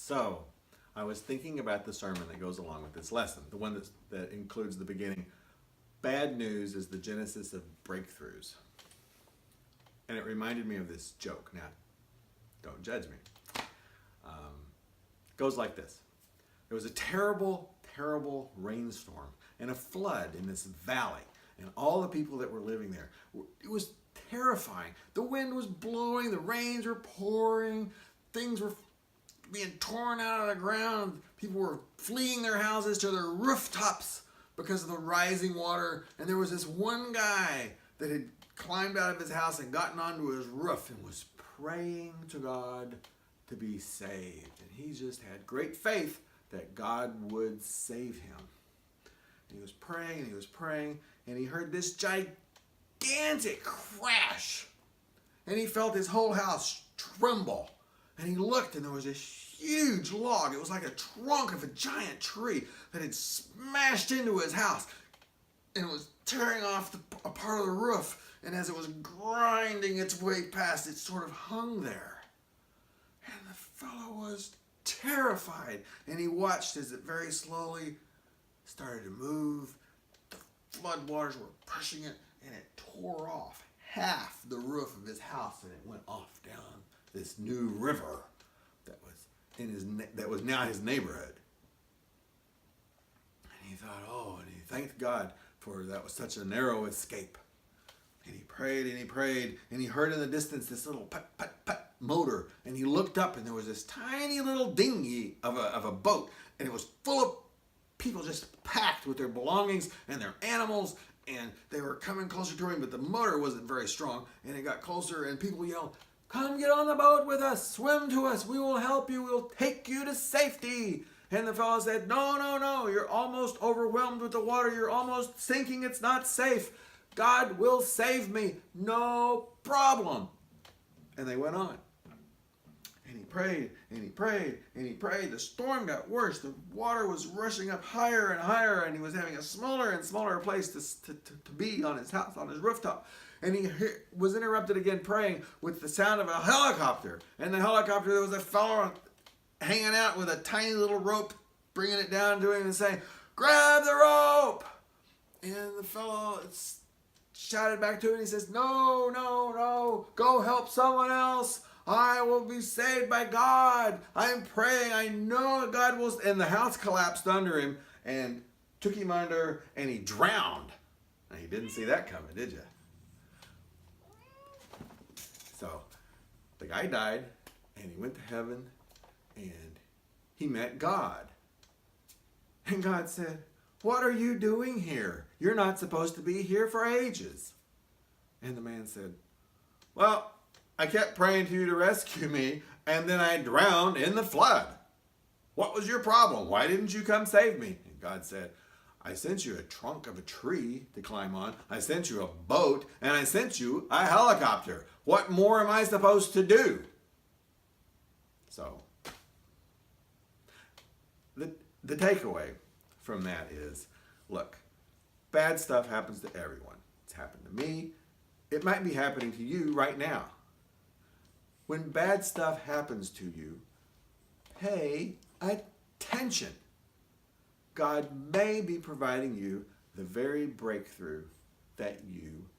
So, I was thinking about the sermon that goes along with this lesson, the one that includes the beginning. Bad news is the genesis of breakthroughs. And it reminded me of this joke. Now, don't judge me. It goes like this. There was a terrible, terrible rainstorm and a flood in this valley. And all the people that were living there, it was terrifying. The wind was blowing, the rains were pouring, things were being torn out of the ground. People were fleeing their houses to their rooftops because of the rising water. And there was this one guy that had climbed out of his house and gotten onto his roof and was praying to God to be saved. And he just had great faith that God would save him. And he was praying and he was praying, and he heard this gigantic crash. And he felt his whole house tremble. And he looked, and there was this huge log. It was like a trunk of a giant tree that had smashed into his house. And it was tearing off a part of the roof. And as it was grinding its way past, it sort of hung there. And the fellow was terrified. And he watched as it very slowly started to move. The floodwaters were pushing it, and it tore off half the roof of his house, and it went off down this new river that was now his neighborhood. And he thought, oh, and he thanked God for that was such a narrow escape. And he prayed and he prayed, and he heard in the distance this little put, put, put motor, and he looked up, and there was this tiny little dinghy of a boat, and it was full of people just packed with their belongings and their animals, and they were coming closer to him, but the motor wasn't very strong, and it got closer, and people yelled, "Come get on the boat with us, swim to us, we will help you, we'll take you to safety." And the fellow said, "No, no, no, you're almost overwhelmed with the water, you're almost sinking, it's not safe. God will save me, no problem." And they went on. And he prayed, and he prayed, and he prayed. The storm got worse. The water was rushing up higher and higher, and he was having a smaller and smaller place to be on his house, on his rooftop. And he was interrupted again praying with the sound of a helicopter. And the helicopter, there was a fellow hanging out with a tiny little rope, bringing it down to him and saying, "Grab the rope!" And the fellow shouted back to him, and he says, "No, no, no, go help someone else. I will be saved by God. I'm praying. I know God will." And the house collapsed under him and took him under, and he drowned. Now, you didn't see that coming, did you? So the guy died, and he went to heaven, and he met God. And God said, "What are you doing here? You're not supposed to be here for ages." And the man said, "Well, I kept praying to you to rescue me, and then I drowned in the flood. What was your problem? Why didn't you come save me?" And God said, "I sent you a trunk of a tree to climb on. I sent you a boat, and I sent you a helicopter. What more am I supposed to do?" So, the takeaway from that is, look, bad stuff happens to everyone. It's happened to me. It might be happening to you right now. When bad stuff happens to you, pay attention. God may be providing you the very breakthrough that you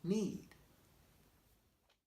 need.